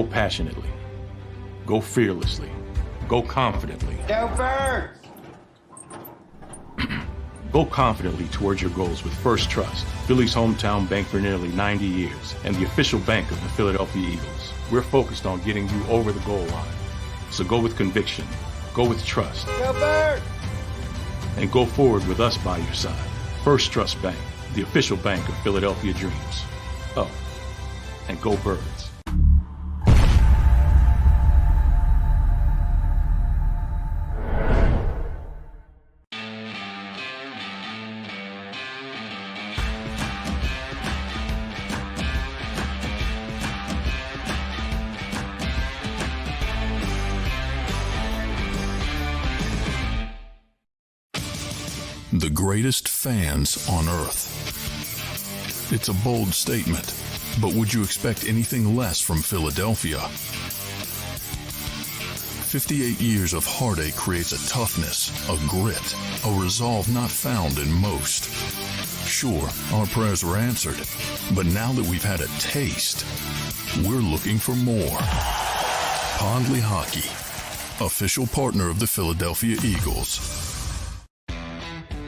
Go passionately. Go fearlessly. Go confidently. Go Birds! Go confidently towards your goals with First Trust, Philly's hometown bank for nearly 90 years, and the official bank of the Philadelphia Eagles. We're focused on getting you over the goal line. So go with conviction, go with trust, Go Birds! and go forward with us by your side. First Trust Bank, the official bank of Philadelphia dreams. Oh, and go Birds. The greatest fans on earth. It's a bold statement, but would you expect anything less from Philadelphia? 58 years of heartache creates a toughness, a grit, a resolve not found in most. Sure, our prayers were answered, but now that we've had a taste, we're looking for more. Pondley Hockey, official partner of the Philadelphia Eagles.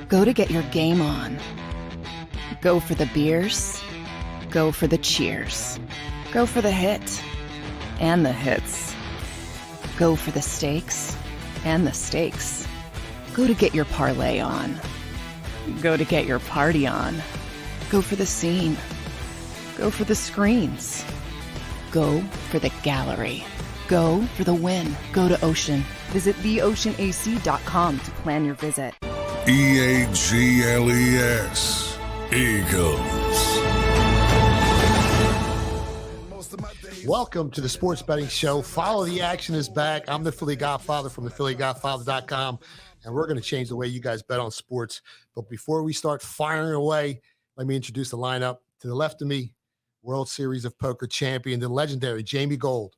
Go to get your game on. Go for the beers. Go for the cheers. Go for the hit and the hits. Go for the stakes and the stakes. Go to get your parlay on. Go to get your party on. Go for the scene. Go for the screens. Go for the gallery. Go for the win. Go to Ocean. Visit theoceanac.com to plan your visit. EAGLES, Eagles. Welcome to the Sports Betting Show. Follow the Action is back. I'm the Philly Godfather from the PhillyGodfather.com, and we're going to change the way you guys bet on sports. But before we start firing away, let me introduce the lineup. To the left of me, World Series of Poker champion, the legendary Jamie Gold.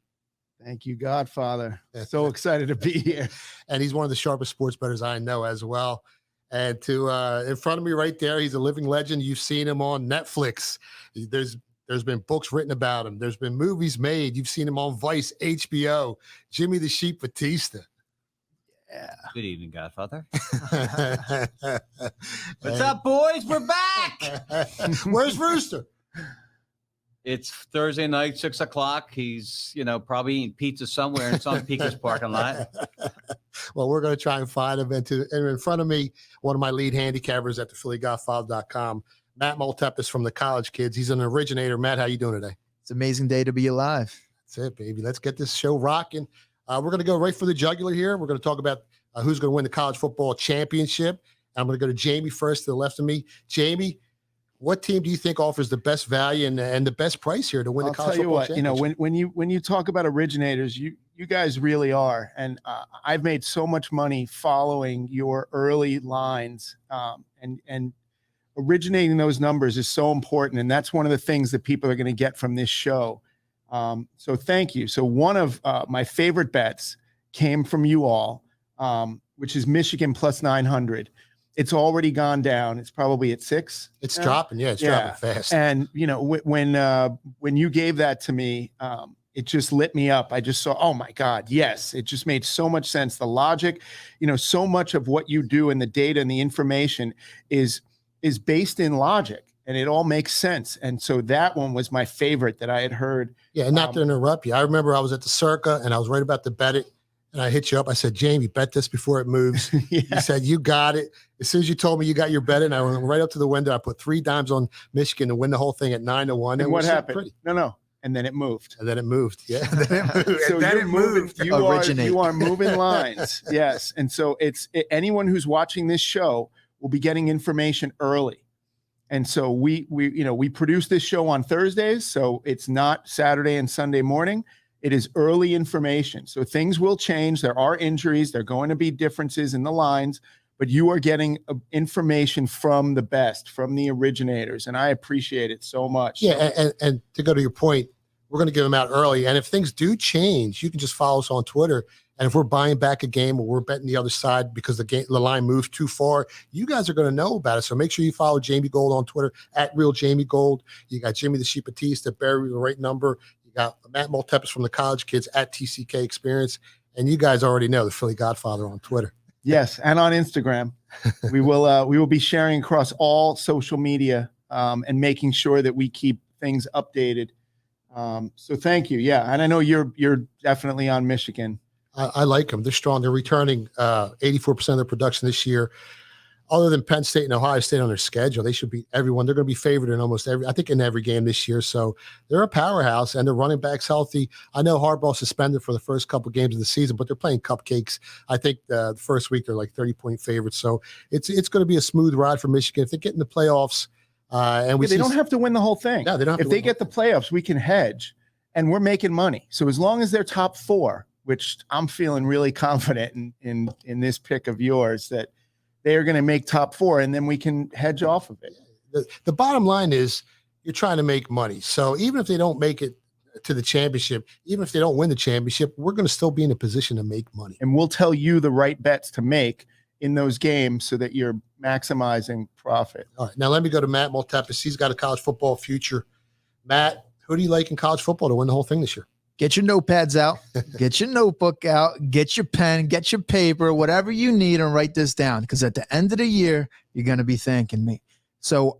Thank you, Godfather. So excited to be here. And he's one of the sharpest sports bettors I know as well. And to in front of me right there, he's a living legend. You've seen him on Netflix. There's been books written about him. There's been movies made. You've seen him on Vice, HBO. Jimmy the Sheep Batista. Yeah. Good evening, Godfather. What's up, boys? We're back. Where's Rooster? It's Thursday night, 6 o'clock. He's, probably eating pizza somewhere in some Pika's parking lot. Well, we're going to try and find him. And in front of me, one of my lead handicappers at the PhillyGodfather.com, Matt Moltepis from the College Kids. He's an originator. Matt, how you doing today? It's an amazing day to be alive. That's it, baby. Let's get this show rocking. We're going to go right for the jugular here. We're going to talk about who's going to win the college football championship. I'm going to go to Jamie first to the left of me. Jamie, what team do you think offers the best value and the best price here to win the college football championship? When you talk about originators, you guys really are. And I've made so much money following your early lines, and originating those numbers is so important. And that's one of the things that people are going to get from this show. So thank you. So one of my favorite bets came from you all, which is Michigan plus 900. It's already gone down. It's probably at 6. It's dropping. Yeah, it's dropping fast. And, when you gave that to me, it just lit me up. I just saw, oh, my God, yes. It just made so much sense. The logic, so much of what you do and the data and the information is based in logic, and it all makes sense. And so that one was my favorite that I had heard. Yeah, and not to interrupt you. I remember I was at the Circa, and I was right about to bet it. And I hit you up. I said, Jamie, bet this before it moves. Yeah. You said, you got it. As soon as you told me you got your bet in, I went right up to the window. I put 3 dimes on Michigan to win the whole thing at 9-1. And what happened? No. And then it moved. And then it moved. Yeah. Then it moved. So then it moved. You are moving lines. Yes. And so anyone who's watching this show will be getting information early. And so we produce this show on Thursdays. So it's not Saturday and Sunday morning. It is early information. So things will change. There are injuries. There are going to be differences in the lines, but you are getting information from the best, from the originators. And I appreciate it so much. Yeah. And to go to your point, we're going to give them out early. And if things do change, you can just follow us on Twitter. And if we're buying back a game or we're betting the other side because the line moves too far, you guys are going to know about it. So make sure you follow Jamie Gold on Twitter at Real Jamie Gold. You got Jimmy the Sheep Batista, Barry the right number. got Matt Multepis from the College Kids at TCK Experience. And you guys already know the Philly Godfather on Twitter. Yes, and on Instagram. We will be sharing across all social media and making sure that we keep things updated. So thank you. Yeah, and I know you're definitely on Michigan. I like them. They're strong. They're returning 84% of their production this year. Other than Penn State and Ohio State on their schedule, they should beat everyone. They're going to be favored in almost every game this year. So they're a powerhouse, and their running backs healthy. I know Harbaugh's suspended for the first couple games of the season, but they're playing cupcakes. I think the first week they're like 30-point favorites. So it's going to be a smooth ride for Michigan. If they get in the playoffs, and they don't have to win the whole thing. No, they don't. If they get the playoffs, we can hedge, and we're making money. So as long as they're top 4, which I'm feeling really confident in this pick of yours that they are going to make top 4, and then we can hedge off of it. The bottom line is you're trying to make money. So even if they don't make it to the championship, even if they don't win the championship, we're going to still be in a position to make money. And we'll tell you the right bets to make in those games so that you're maximizing profit. All right. Now let me go to Matt Multepis. He's got a college football future. Matt, who do you like in college football to win the whole thing this year? Get your notepads out, get your notebook out, get your pen, get your paper, whatever you need, and write this down. Because at the end of the year, you're going to be thanking me. So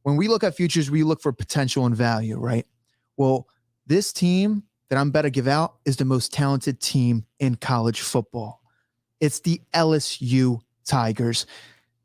when we look at futures, we look for potential and value, right? Well, this team that I'm about to give out is the most talented team in college football. It's the LSU Tigers.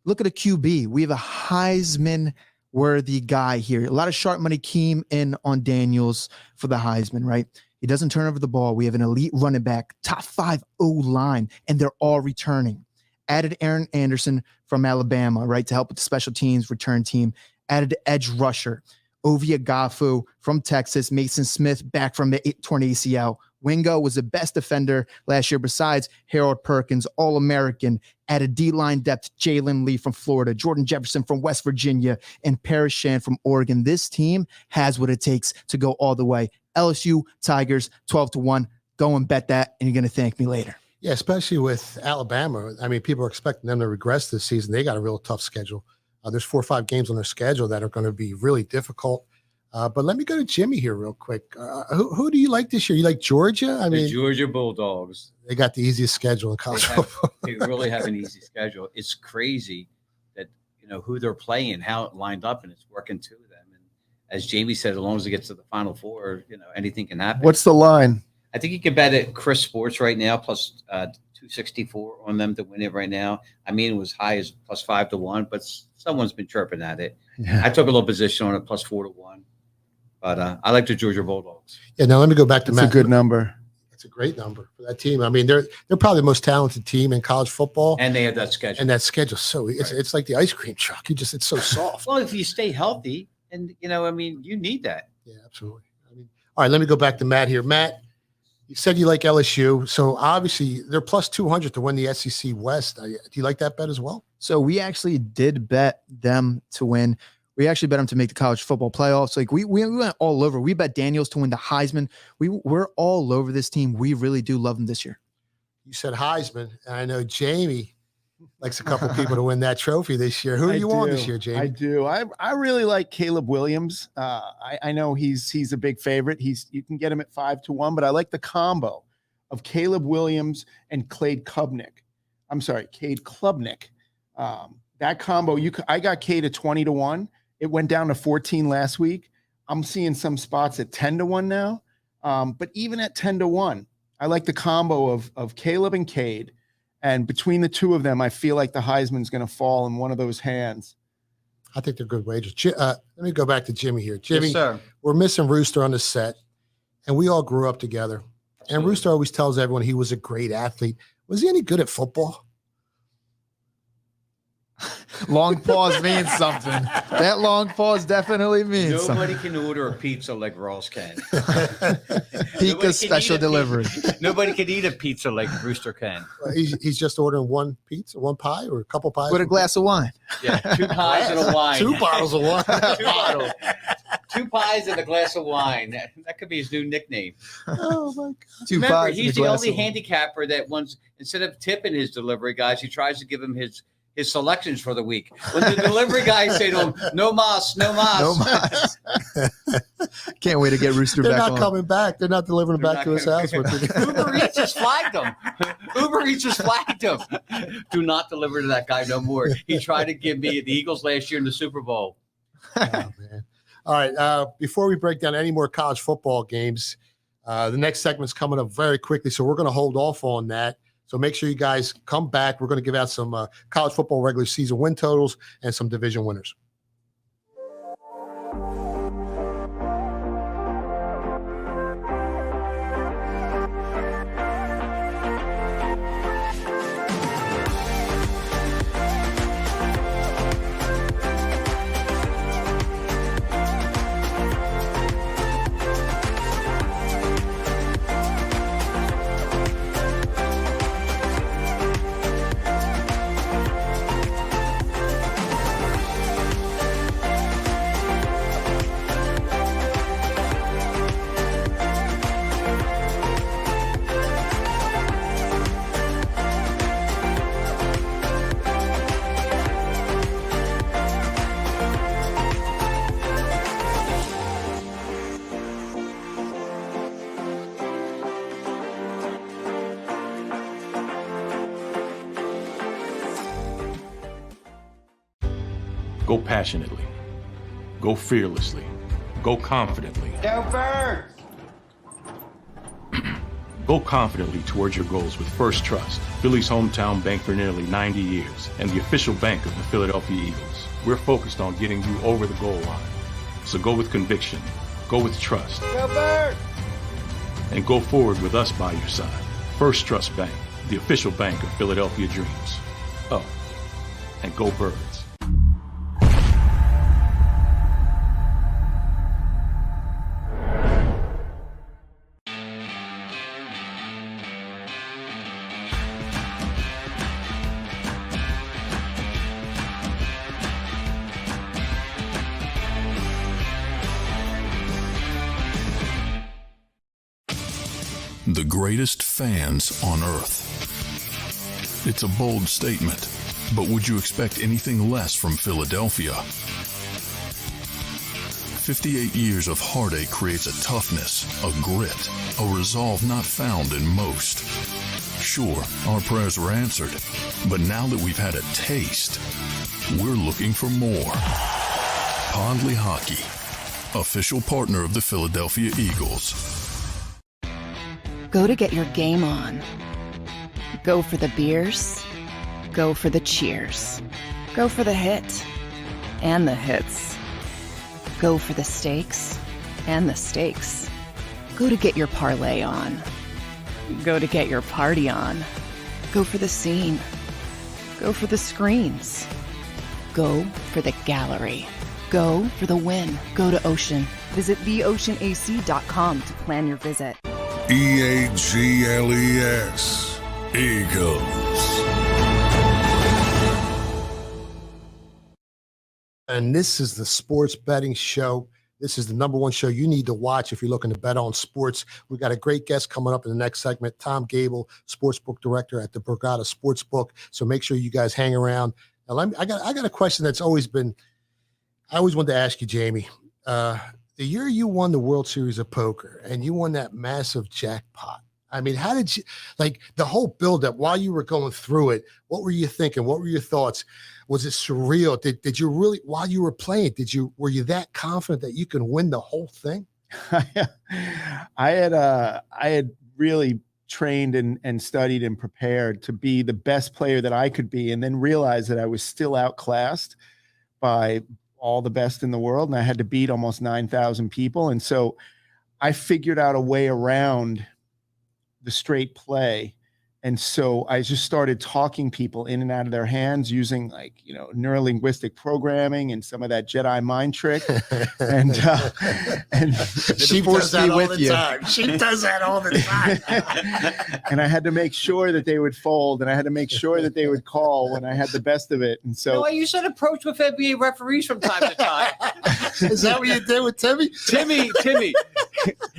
Look at a QB. We have a Heisman-worthy guy here. A lot of sharp money came in on Daniels for the Heisman, right? He doesn't turn over the ball. We have an elite running back, top 5 O-line, and they're all returning. Added Aaron Anderson from Alabama, right, to help with the special teams return team. Added edge rusher, Ovia Gafu from Texas. Mason Smith back from the torn ACL. Wingo was the best defender last year besides Harold Perkins, All-American. Added D-line depth, Jalen Lee from Florida, Jordan Jefferson from West Virginia, and Parrish Shan from Oregon. This team has what it takes to go all the way. LSU Tigers 12-1. Go and bet that, and you're going to thank me later. Yeah, especially with Alabama. I mean, people are expecting them to regress this season. They got a real tough schedule. There's 4 or 5 games on their schedule that are going to be really difficult. But let me go to Jimmy here real quick. Who do you like this year? You like Georgia? I mean, The Georgia Bulldogs. they got the easiest schedule in college football. They really have an easy schedule. It's crazy that, who they're playing, how it lined up, and it's working to them. And as Jamie said, as long as it gets to the Final Four, anything can happen. What's the line? I think you can bet at Chris Sports right now, plus 264 on them to win it right now. I mean, it was high as plus 5-1, but someone's been chirping at it. Yeah. I took a little position on it, plus 4-1. But I like the Georgia Bulldogs. Yeah, now let me go back to That's Matt. a good number. It's a great number for that team. I mean, they're probably the most talented team in college football. And they have that schedule. And that schedule, so it's like the ice cream truck. It's so soft. Well, if you stay healthy, and you need that. Yeah, absolutely. I mean, all right, let me go back to Matt here. Matt, you said you like LSU, so obviously they're plus 200 to win the SEC West. Do you like that bet as well? So we actually did bet them to win. We actually bet them to make the college football playoffs. Like we went all over. We bet Daniels to win the Heisman. We're all over this team. We really do love them this year. You said Heisman, and I know Jamie likes a couple people to win that trophy this year. Who are you on this year, Jamie? I do. I really like Caleb Williams. I know he's a big favorite. You can get him at 5-1, but I like the combo of Caleb Williams and Cade Klubnik. That combo, I got Cade at 20-1. It went down to 14 last week. I'm seeing some spots at 10-1 now. But even at 10-1, I like the combo of Caleb and Cade. And between the two of them, I feel like the Heisman's going to fall in one of those hands. I think they're good wagers. Let me go back to Jimmy here. Jimmy, Yes, sir. We're missing Rooster on the set, and we all grew up together. And Rooster always tells everyone he was a great athlete. Was he any good at football? Long pause means something. That long pause definitely means Nobody something. can order a pizza like Ross can. Pika special delivery. Nobody can eat a pizza like Rooster can. He's just ordering one pizza, one pie, or a couple pies? With a glass of wine. Yeah, 2 pies and a wine. 2 bottles of wine. 2 bottles. 2 pies and a glass of wine. That could be his new nickname. Oh, my God. 2 Remember, pies and a he's the glass only of wine. handicapper that instead of tipping his delivery guys, he tries to give him his his selections for the week. When the delivery guy say to him, "No mas, no mas." No mas. Can't wait to get Rooster They're back not on. coming back. They're not delivering them back to his house. Uber Eats just flagged him. Uber Eats just flagged him. Do not deliver to that guy no more. He tried to give me the Eagles last year in the Super Bowl. Oh, man. All right. Before we break down any more college football games, the next segment's coming up very quickly, so we're going to hold off on that. So make sure you guys come back. We're going to give out some college football regular season win totals and some division winners. Go passionately. Go fearlessly. Go confidently. Go Birds! Go confidently towards your goals with First Trust, Philly's hometown bank for nearly 90 years and the official bank of the Philadelphia Eagles. We're focused on getting you over the goal line. So go with conviction. Go with trust. Go Birds! And go forward with us by your side. First Trust Bank, the official bank of Philadelphia dreams. Oh, and go Birds. The greatest fans on earth. It's a bold statement, but would you expect anything less from Philadelphia? 58 years of heartache creates a toughness, a grit, a resolve not found in most. Sure, our prayers were answered, but now that we've had a taste, we're looking for more. Pondley Hockey, official partner of the Philadelphia Eagles. Go to get your game on. Go for the beers. Go for the cheers. Go for the hit and the hits. Go for the stakes and the stakes. Go to get your parlay on. Go to get your party on. Go for the scene. Go for the screens. Go for the gallery. Go for the win. Go to Ocean. Visit theoceanac.com to plan your visit. EAGLES, Eagles. And this is the Sports Betting Show. This is the number one show you need to watch if you're looking to bet on sports. We've got a great guest coming up in the next segment, Tom Gable, Sportsbook Director at the Borgata Sportsbook. So make sure you guys hang around. Now, I got a question that's always been, I always wanted to ask you, Jamie. The year you won the World Series of Poker and you won that massive jackpot, I mean, how did you, like the whole buildup while you were going through it, what were you thinking? What were your thoughts? Was it surreal? Did you really, while you were playing, were you that confident that you can win the whole thing? I had really trained and studied and prepared to be the best player that I could be, and then realized that I was still outclassed by all the best in the world, and I had to beat almost 9,000 people. And so I figured out a way around the straight play. And so I just started talking people in and out of their hands using, like, you know, neurolinguistic programming and some of that Jedi mind trick. And she does that all the time. She does that all the time. And I had to make sure that they would fold, and I had to make sure that they would call when I had the best of it. And so, I used that approach with NBA referees from time to time. Is that what you did with Timmy?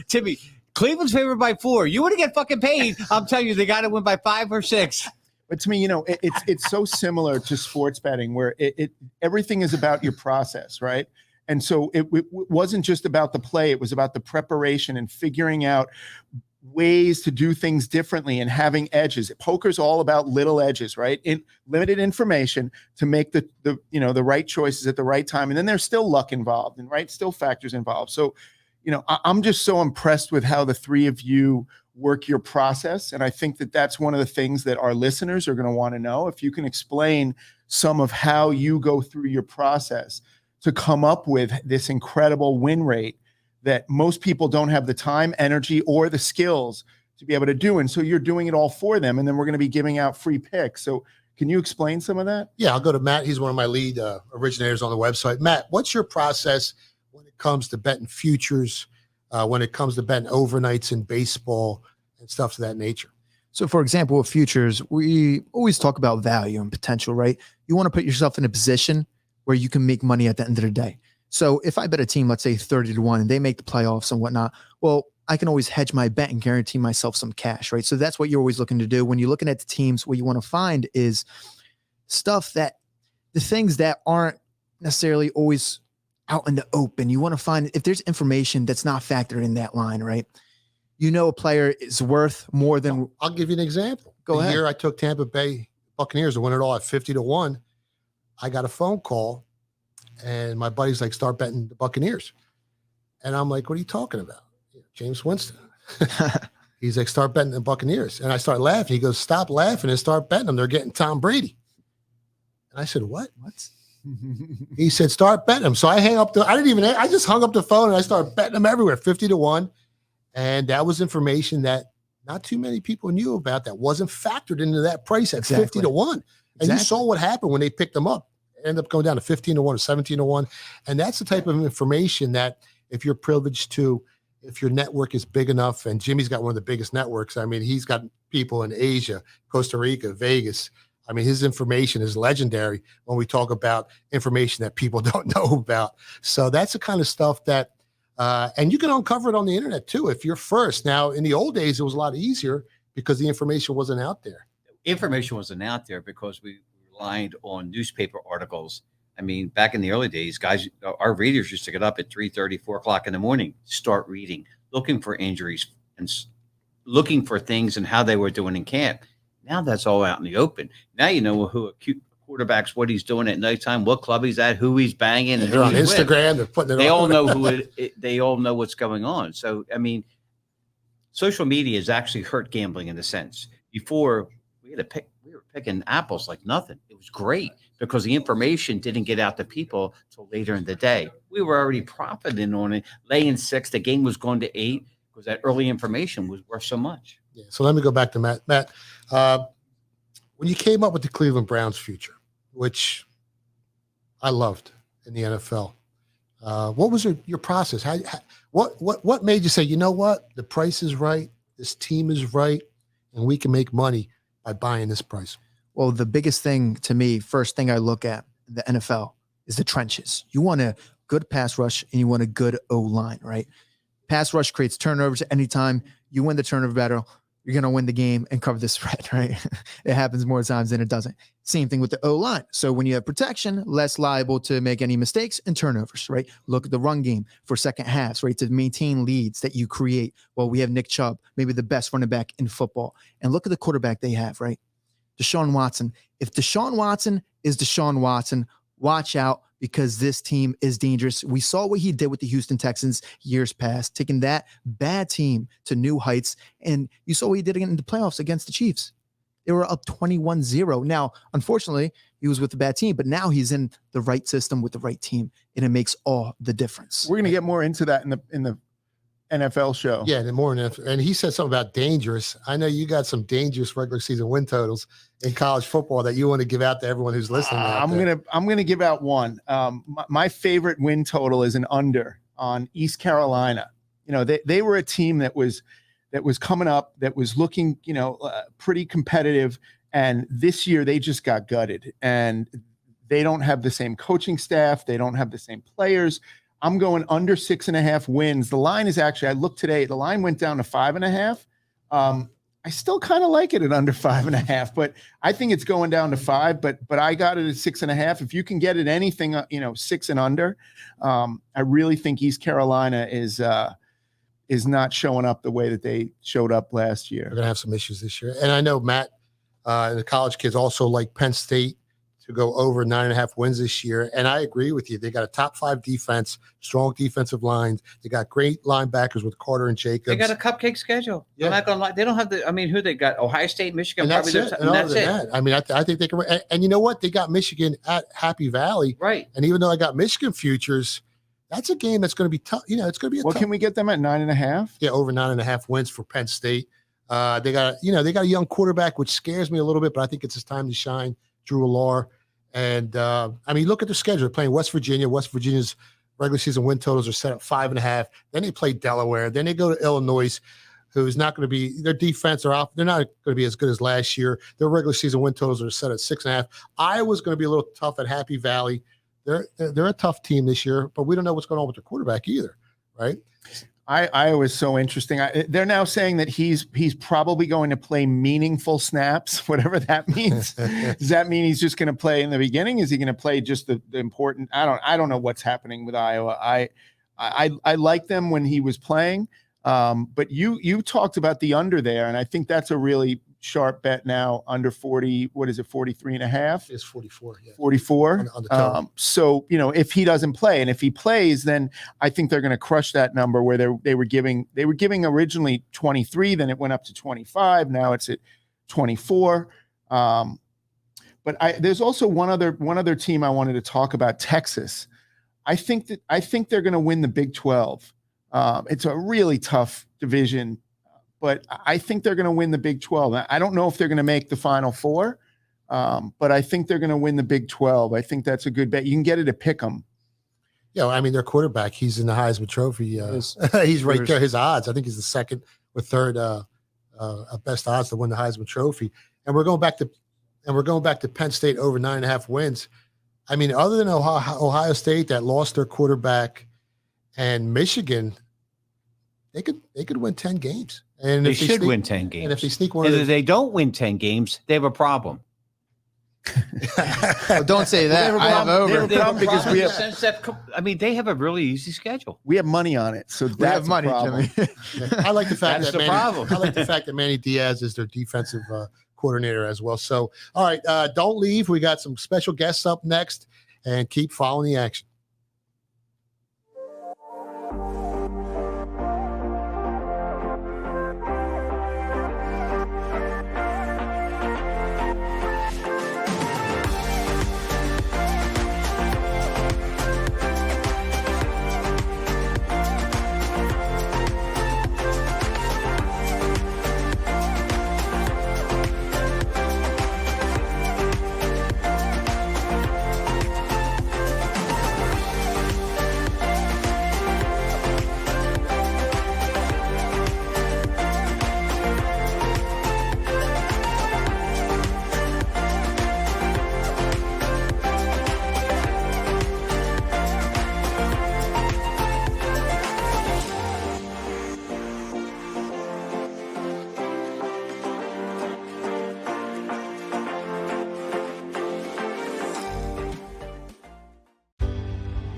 Timmy. Cleveland's favored by 4. You want to get fucking paid? I'm telling you, they got to win by 5 or 6. But to me, it's so similar to sports betting where everything is about your process, right? And so it wasn't just about the play. It was about the preparation and figuring out ways to do things differently and having edges. Poker's all about little edges, right? Limited information to make the right choices at the right time. And then there's still luck involved and still factors involved. So, I'm just so impressed with how the three of you work your process. And I think that that's one of the things that our listeners are going to want to know. If you can explain some of how you go through your process to come up with this incredible win rate that most people don't have the time, energy, or the skills to be able to do. And so you're doing it all for them. And then we're going to be giving out free picks. So can you explain some of that? Yeah, I'll go to Matt. He's one of my lead originators on the website. Matt, what's your process when it comes to betting futures, when it comes to betting overnights in baseball and stuff to that nature? So for example, with futures, we always talk about value and potential, right? You want to put yourself in a position where you can make money at the end of the day. So if I bet a team, let's say 30-1, and they make the playoffs and whatnot, well, I can always hedge my bet and guarantee myself some cash, right? So that's what you're always looking to do. When you're looking at the teams, what you want to find is the things that aren't necessarily always out in the open. You want to find if there's information that's not factored in that line, right? A player is worth more than. I'll give you an example. Go ahead. The year I took Tampa Bay Buccaneers to win it all at 50-1, I got a phone call. And my buddy's like, start betting the Buccaneers. And I'm like, what are you talking about? James Winston. He's like, start betting the Buccaneers. And I start laughing. He goes, stop laughing and start betting them. They're getting Tom Brady. And I said, what? He said, start betting them. So I I just hung up the phone and I started betting them everywhere, 50-1. And that was information that not too many people knew about that wasn't factored into that price at 50-1. And you saw what happened when they picked them up. End up going down to 15-1 or 17-1. And that's the type of information that if you're privileged to, if your network is big enough, and Jimmy's got one of the biggest networks. I mean, he's got people in Asia, Costa Rica, Vegas. I mean, his information is legendary when we talk about information that people don't know about. So that's the kind of stuff that, and you can uncover it on the internet too, if you're first. Now, in the old days, it was a lot easier because the information wasn't out there. Information wasn't out there because we relied on newspaper articles. I mean, back in the early days, guys, our readers used to get up at 3:30, 4 o'clock in the morning, start reading, looking for injuries and looking for things and how they were doing in camp. Now that's all out in the open. Now you know who a quarterback's, what he's doing at nighttime, what club he's at, who he's banging, and they're on Instagram. They're putting it. They all know they all know what's going on. So I mean, social media has actually hurt gambling in a sense. Before we were picking apples like nothing. It was great because the information didn't get out to people till later in the day. We were already profiting on it, laying 6. The game was going to 8 because that early information was worth so much. Yeah. So let me go back to Matt. Matt, when you came up with the Cleveland Browns future, which I loved in the NFL, what was your process? What made you say, you know what, the price is right, this team is right, and we can make money by buying this price? Well, the biggest thing to me, first thing I look at in the NFL is the trenches. You want a good pass rush and you want a good O-line, right? Pass rush creates turnovers. Anytime you win the turnover battle, you're going to win the game and cover the spread, right? It happens more times than it doesn't. Same thing with the O-line. So when you have protection, less liable to make any mistakes and turnovers, right? Look at the run game for second halves, right? To maintain leads that you create. Well, we have Nick Chubb, maybe the best running back in football. And look at the quarterback they have, right? Deshaun Watson. If Deshaun Watson is Deshaun Watson, watch out because this team is dangerous. We saw what he did with the Houston Texans years past, taking that bad team to new heights. And you saw what he did in the playoffs against the Chiefs. They were up 21-0. Now, unfortunately, he was with a bad team, but now he's in the right system with the right team, and it makes all the difference. We're going to get more into that in the NFL show. Yeah, and he said something about dangerous. I know you got some dangerous regular season win totals in college football that you want to give out to everyone who's listening. I'm gonna give out one. My favorite win total is an under on East Carolina. You know, they were a team that was coming up, that was looking, pretty competitive, and this year they just got gutted, and they don't have the same coaching staff, they don't have the same players. I'm going under 6.5 wins. The line is actually, I looked today, the line went down to 5.5. I still kind of like it at under 5.5, but I think it's going down to 5. But I got it at 6.5. If you can get it anything, 6 and under, I really think East Carolina is not showing up the way that they showed up last year. They're gonna have some issues this year, and I know Matt and the college kids also like Penn State to go over 9.5 wins this year. And I agree with you. They got a top 5 defense, strong defensive lines. They got great linebackers with Carter and Jacobs. They got a cupcake schedule. Yeah. I'm not gonna lie. They don't have who they got? Ohio State, Michigan, And that's probably. it. And that's it. That, I mean, I think they can. And you know what? They got Michigan at Happy Valley. Right. And even though I got Michigan futures, that's a game that's going to be tough. It's going to be Well, tough. can we get them at 9.5? Yeah, over 9.5 wins for Penn State. They got a young quarterback, which scares me a little bit, but I think it's his time to shine, Drew Allure. And look at their schedule. They're playing West Virginia. West Virginia's regular season win totals are set at 5.5. Then they play Delaware. Then they go to Illinois, who's not going to be their defense are off. They're not going to be as good as last year. Their regular season win totals are set at 6.5. Iowa's going to be a little tough at Happy Valley. They're a tough team this year, but we don't know what's going on with their quarterback either, right? Iowa's so interesting. They're now saying that he's probably going to play meaningful snaps, whatever that means. Does that mean he's just going to play in the beginning? Is he going to play just the important? I don't know what's happening with Iowa. I like them when he was playing, but you talked about the under there, and I think that's a really sharp bet now. Under 40, what is it? 43.5? It's 44. Yeah. 44. On the total. So, if he doesn't play, and if he plays, then I think they're going to crush that number where they were giving originally 23, then it went up to 25. Now it's at 24. But there's also one other team I wanted to talk about, Texas. I think they're going to win the Big 12. It's a really tough division, but I think they're going to win the Big 12. I don't know if they're going to make the Final Four, but I think they're going to win the Big 12. I think that's a good bet. You can get it at Pick'em. Yeah, I mean, their quarterback, he's in the Heisman Trophy. He's right there. His odds, I think he's the second or third best odds to win the Heisman Trophy. And we're going back to Penn State over 9.5 wins. I mean, other than Ohio State that lost their quarterback and Michigan, they could win 10 games. And They should win 10 games. And if they sneak one, and if they don't win 10 games, they have a problem. Don't say that. I have over. They have a because problem we in the have- sense that, they have a really easy schedule. We have money on it, so We that's have money, a problem. Jimmy. I like the fact That's that the problem. I like the fact that Manny Diaz is their defensive coordinator as well. So, all right, don't leave. We got some special guests up next, and keep following the action.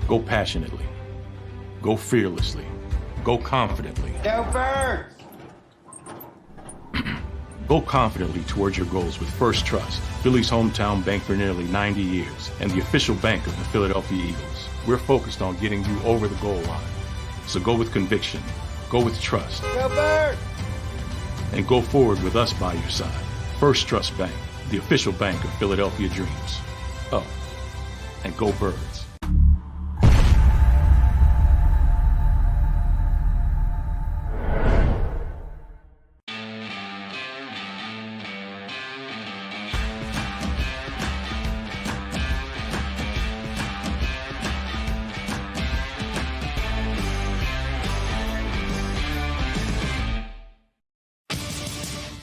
Go passionately. Go fearlessly. Go confidently. Go Birds! Go confidently towards your goals with First Trust, Philly's hometown bank for nearly 90 years, and the official bank of the Philadelphia Eagles. We're focused on getting you over the goal line. So go with conviction, go with trust, Go Birds! and go forward with us by your side. First Trust Bank, the official bank of Philadelphia dreams. Oh, and go Birds.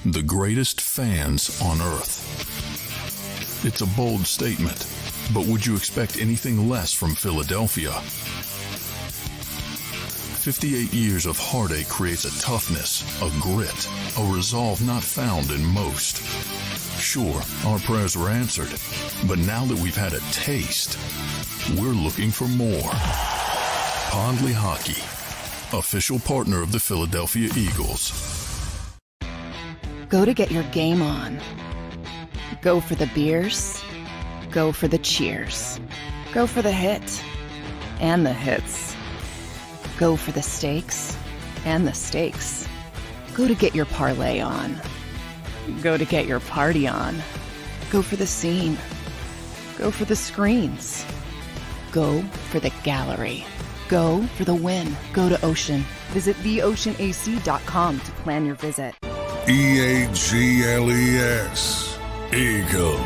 The greatest fans on earth. It's a bold statement, but would you expect anything less from Philadelphia? 58 years of heartache creates a toughness, a grit, a resolve not found in most. Sure, our prayers were answered, but now that we've had a taste, we're looking for more. Pondley Hockey, official partner of the Philadelphia Eagles. Go to get your game on. Go for the beers. Go for the cheers. Go for the hit and the hits. Go for the stakes and the stakes. Go to get your parlay on. Go to get your party on. Go for the scene. Go for the screens. Go for the gallery. Go for the win. Go to Ocean. Visit theoceanac.com to plan your visit. EAGLES. Eagles.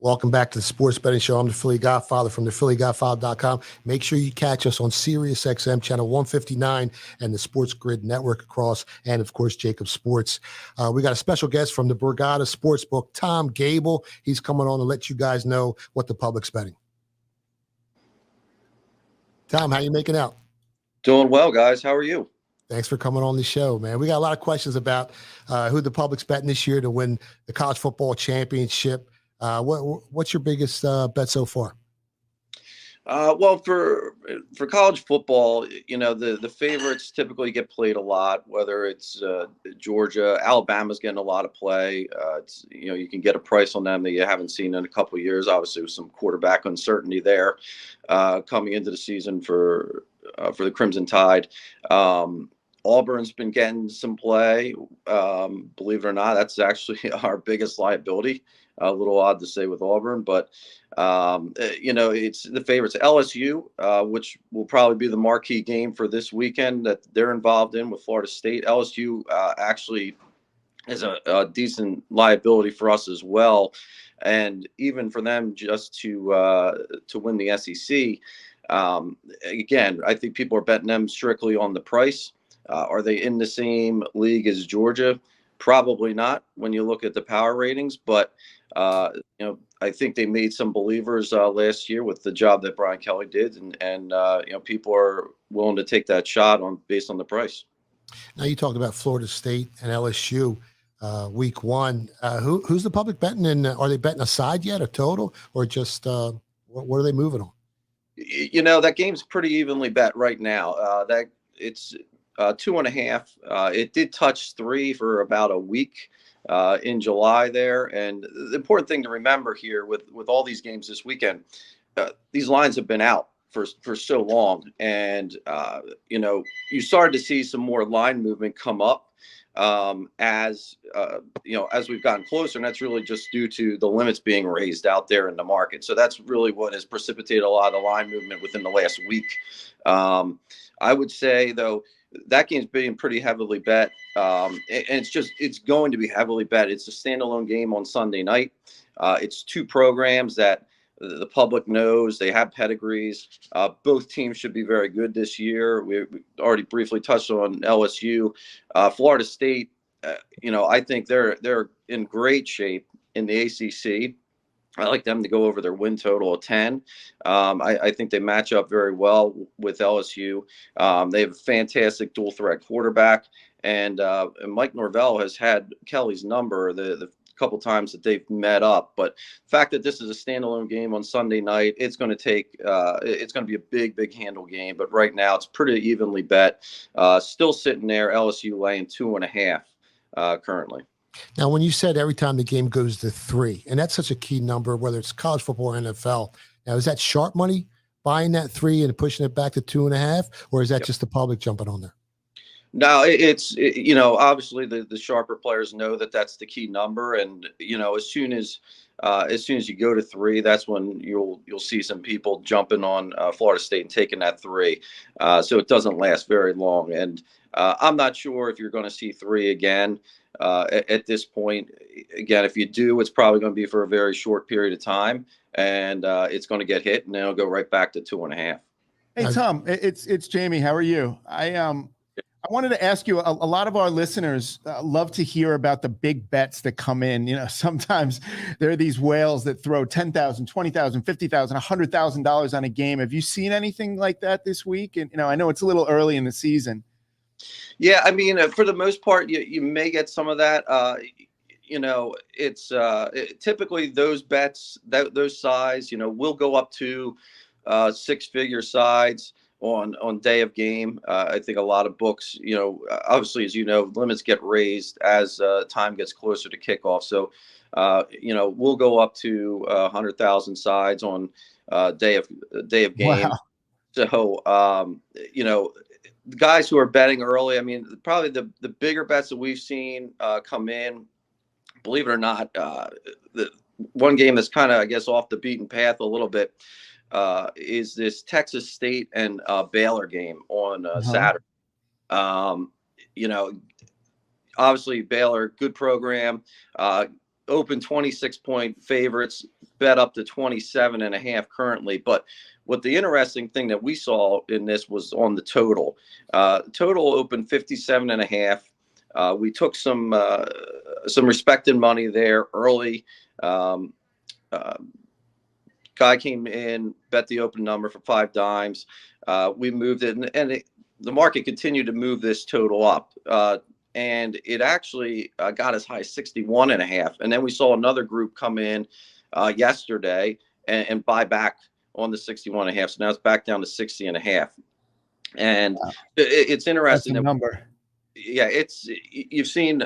Welcome back to the Sports Betting Show. I'm the Philly Godfather from the PhillyGodfather.com. Make sure you catch us on SiriusXM channel 159 and the Sports Grid Network across, and of course, JAKIB Sports. We got a special guest from the Borgata Sportsbook, Tom Gable. He's coming on to let you guys know what the public's betting. Tom, how you making out? Doing well, guys. How are you? Thanks for coming on the show, man. We got a lot of questions about who the public's betting this year to win the college football championship. What's your biggest bet so far? Well, for college football, you know, the favorites typically get played a lot, whether it's Georgia. Alabama's getting a lot of play. It's, you know, you can get a price on them that you haven't seen in a couple of years. Obviously, with some quarterback uncertainty there coming into the season for the Crimson Tide. Auburn's been getting some play. Believe it or not, that's actually our biggest liability. A little odd to say with Auburn, but you know, it's the favorites. LSU, which will probably be the marquee game for this weekend that they're involved in with Florida State. LSU actually is a decent liability for us as well, and even for them just to win the SEC. Again, I think people are betting them strictly on the price. Are they in the same league as Georgia? Probably not when you look at the power ratings, but you know, I think they made some believers last year with the job that Brian Kelly did, and you know, people are willing to take that shot based on the price. Now you talked about Florida State and LSU week one. Who's the public betting, and are they betting a side yet, a total, or just what are they moving on? You know, that game's pretty evenly bet right now. That it's 2.5. It did touch 3 for about a week in July there. And the important thing to remember here with all these games this weekend, these lines have been out for so long. And, you know, you started to see some more line movement come up as, you know, as we've gotten closer. And that's really just due to the limits being raised out there in the market. So that's really what has precipitated a lot of the line movement within the last week. I would say, though, that game's being pretty heavily bet. And it's going to be heavily bet. It's a standalone game on Sunday night. It's two programs that the public knows. They have pedigrees. Both teams should be very good this year. We already briefly touched on LSU. Florida State, you know, I think they're in great shape in the ACC. I like them to go over their win total of 10. I think they match up very well with LSU. They have a fantastic dual threat quarterback, and Mike Norvell has had Kelly's number the couple times that they've met up. But the fact that this is a standalone game on Sunday night, it's going to be a big handle game. But right now, it's pretty evenly bet. Still sitting there, LSU laying 2.5 currently. Now, when you said every time the game goes to 3, and that's such a key number, whether it's college football or NFL, now is that sharp money buying that 3 and pushing it back to 2.5, or is that just the public jumping on there? No, you know, obviously the sharper players know that that's the key number, and you know, as soon as you go to 3, that's when you'll see some people jumping on Florida State and taking that 3. So it doesn't last very long, and I'm not sure if you're going to see 3 again. At this point, again, if you do, it's probably going to be for a very short period of time, and it's going to get hit, and then it'll go right back to 2.5. Hey, Tom, it's Jamie. How are you? I wanted to ask you, a lot of our listeners love to hear about the big bets that come in. You know, sometimes there are these whales that throw $10,000, $20,000, $50,000, $100,000 on a game. Have you seen anything like that this week? And, you know, I know it's a little early in the season. Yeah, I mean, for the most part, you may get some of that. You know, it's typically those bets, those size, you know, will go up to six-figure sides on day of game. I think a lot of books, you know, obviously, as you know, limits get raised as time gets closer to kickoff. So, you know, we'll go up to 100,000 sides on day of game. Wow. So, you know, the guys who are betting early, I mean, probably the bigger bets that we've seen come in, believe it or not, the one game that's kind of, I guess, off the beaten path a little bit is this Texas State and Baylor game on Saturday. You know, obviously Baylor, good program, open 26-point favorites, bet up to 27.5 currently. But what the interesting thing that we saw in this was on the total. Total opened 57.5. We took some respected money there early. Guy came in, bet the open number for 5 dimes. We moved it, and the market continued to move this total up. And it actually got as high as 61.5. And then we saw another group come in yesterday and buy back on the 61.5. So now it's back down to 60.5. And wow. It's interesting. That's a number. Yeah, you've seen,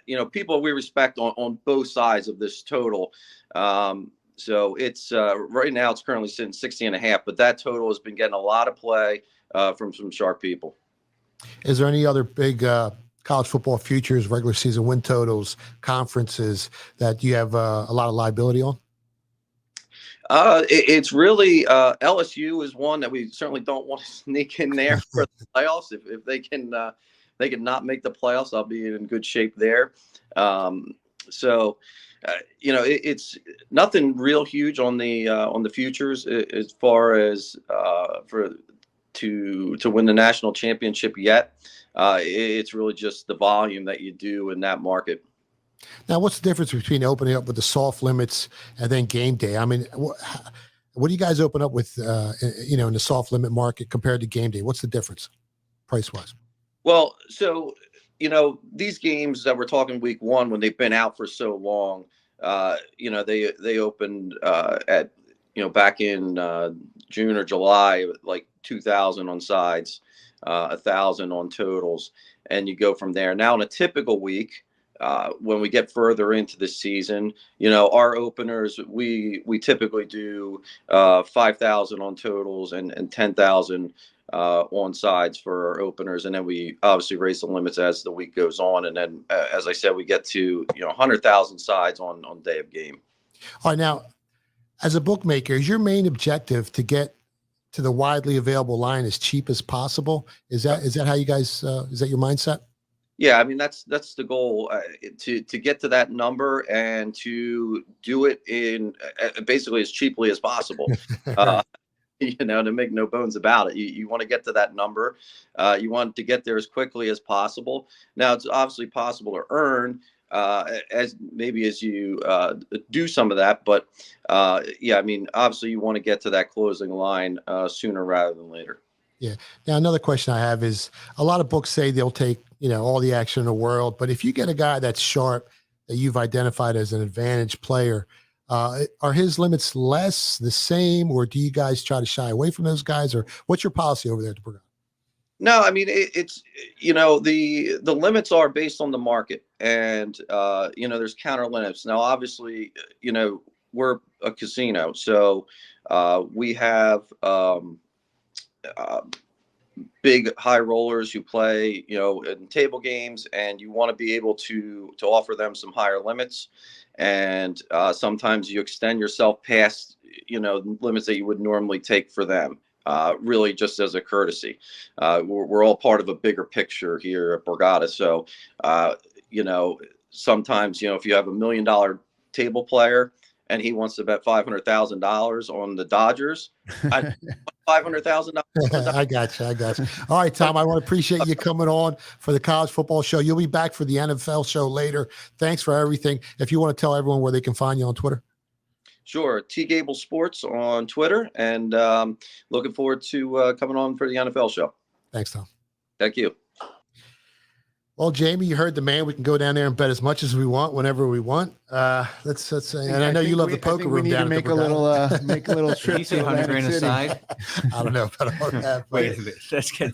you know, people we respect on both sides of this total. So it's right now it's currently sitting 60.5, but that total has been getting a lot of play from some sharp people. Is there any other big college football futures, regular season win totals, conferences that you have a lot of liability on? It's really LSU is one that we certainly don't want to sneak in there for the playoffs. If they can not make the playoffs, I'll be in good shape there. So, you know, it's nothing real huge on the futures as far as to win the national championship yet. It's really just the volume that you do in that market. Now, what's the difference between opening up with the soft limits and then game day? I mean, what do you guys open up with, you know, in the soft limit market compared to game day? What's the difference price wise? Well, so, you know, these games that we're talking week one, when they've been out for so long, you know, they opened at, you know, back in June or July, like 2,000 on sides, 1,000 on totals, and you go from there. Now, in a typical week, when we get further into the season, you know, our openers, we typically do 5,000 on totals and 10,000 on sides for our openers. And then we obviously raise the limits as the week goes on. And then, as I said, we get to, you know, 100,000 sides on day of game. All right. Now, as a bookmaker, is your main objective to get to the widely available line as cheap as possible? Is that how you guys, is that your mindset? Yeah, I mean, that's the goal, to get to that number and to do it in basically as cheaply as possible. You know, to make no bones about it, you want to get to that number. You want to get there as quickly as possible. Now, it's obviously possible to earn as you do some of that, but yeah, I mean, obviously you want to get to that closing line sooner rather than later. Yeah. Now, another question I have is, a lot of books say they'll take, you know, all the action in the world, but if you get a guy that's sharp that you've identified as an advantage player, are his limits less, the same, or do you guys try to shy away from those guys, or what's your policy over there at the program? No, I mean, it's, you know, the limits are based on the market, and, you know, there's counter limits. Now, obviously, you know, we're a casino, so we have big high rollers who play, you know, in table games, and you want to be able to offer them some higher limits. And sometimes you extend yourself past, you know, limits that you would normally take for them, really just as a courtesy. We're all part of a bigger picture here at Borgata. So, you know, sometimes, you know, if you have $1 million table player and he wants to bet $500,000 on the Dodgers. $500,000. I got you. All right, Tom, I want to appreciate you coming on for the college football show. You'll be back for the NFL show later. Thanks for everything. If you want to tell everyone where they can find you on Twitter. Sure. JAKIB Sports on Twitter, and looking forward to coming on for the NFL show. Thanks, Tom. Thank you. Well, Jamie, you heard the man. We can go down there and bet as much as we want, whenever we want. Let's and I know you love the poker room down at the Borgata. Make a little trip. Did you say 100 grand aside? I don't know about all that. Wait a minute. Let's get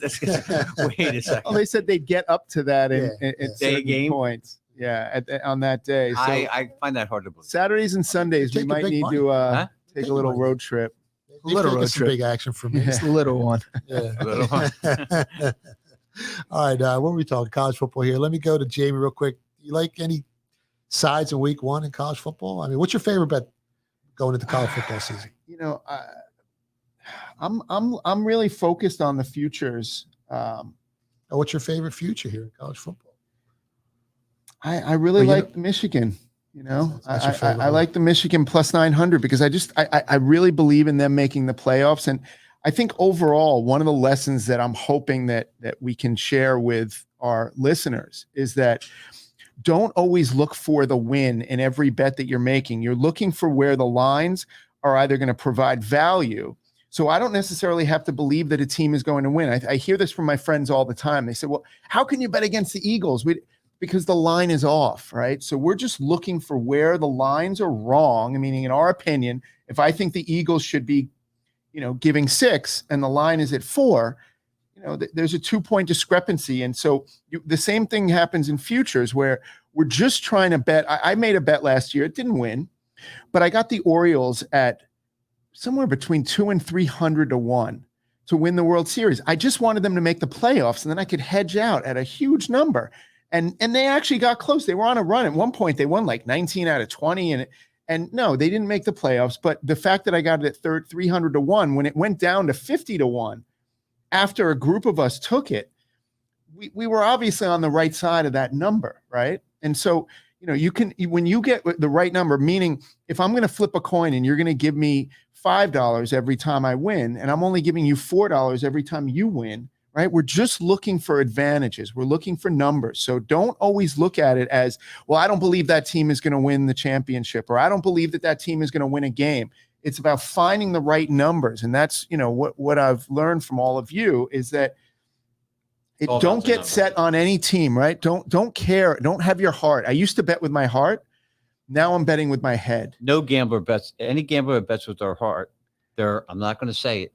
wait a second. Oh, they said they'd get up to that in Day game points. Yeah, on that day. So I find that hard to believe. Saturdays and Sundays, we might need to take a little road trip. Little road trip. Big action for me. It's a little one. Yeah. Little one. All right, what were we talking? College football here. Let me go to Jamie real quick. You like any sides in week 1 in college football? I mean, what's your favorite bet going into college football season? You know, I'm really focused on the futures. What's your favorite future here in college football? I really like Michigan. You know, I like the Michigan plus 900 because I really believe in them making the playoffs. And I think overall, one of the lessons that I'm hoping that we can share with our listeners is that don't always look for the win in every bet that you're making. You're looking for where the lines are either going to provide value. So I don't necessarily have to believe that a team is going to win. I hear this from my friends all the time. They say, well, how can you bet against the Eagles? Because the line is off, right? So we're just looking for where the lines are wrong. Meaning, in our opinion, if I think the Eagles should be, giving 6 and the line is at 4, there's a 2-point discrepancy. And so the same thing happens in futures where we're just trying to bet. I made a bet last year. It didn't win, but I got the Orioles at somewhere between 200 and 300 to 1 to win the World Series. I just wanted them to make the playoffs and then I could hedge out at a huge number. And they actually got close. They were on a run. At one point, they won like 19 out of 20. And no, they didn't make the playoffs. But the fact that I got it at 300 to 1, when it went down to 50 to 1, after a group of us took it, we were obviously on the right side of that number, right? And so, when you get the right number, meaning if I'm going to flip a coin and you're going to give me $5 every time I win, and I'm only giving you $4 every time you win, right? We're just looking for advantages. We're looking for numbers. So don't always look at it as, well, I don't believe that team is going to win the championship, or I don't believe that team is going to win a game. It's about finding the right numbers. And that's, what I've learned from all of you is that don't get set on any team, right? Don't care. Don't have your heart. I used to bet with my heart. Now I'm betting with my head. No gambler bets. Any gambler that bets with their heart, I'm not going to say it,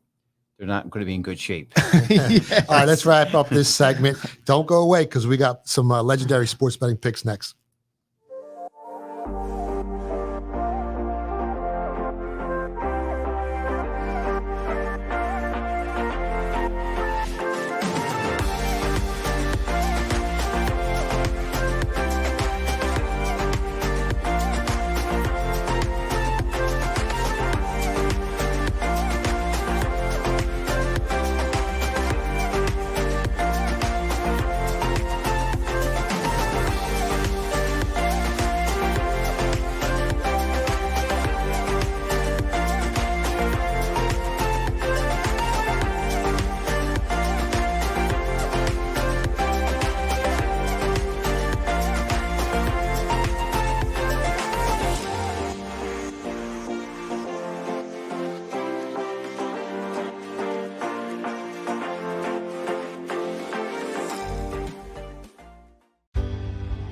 they're not going to be in good shape. Yes. All right, let's wrap up this segment. Don't go away because we got some legendary sports betting picks next.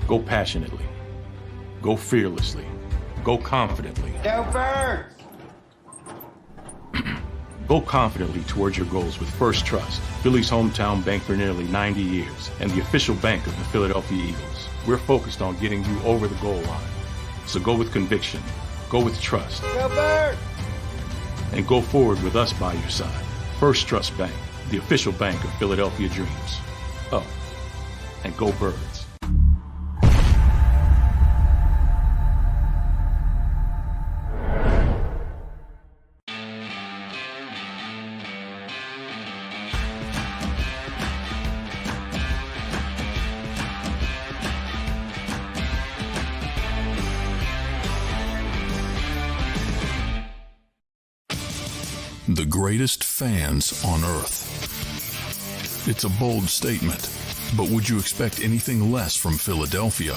Go passionately. Go fearlessly. Go confidently. Go Birds! Go confidently towards your goals with First Trust, Philly's hometown bank for nearly 90 years, and the official bank of the Philadelphia Eagles. We're focused on getting you over the goal line. So go with conviction. Go with trust. Go Birds! And go forward with us by your side. First Trust Bank, the official bank of Philadelphia dreams. Oh, and go Birds. the greatest fans on earth. It's a bold statement, but would you expect anything less from Philadelphia?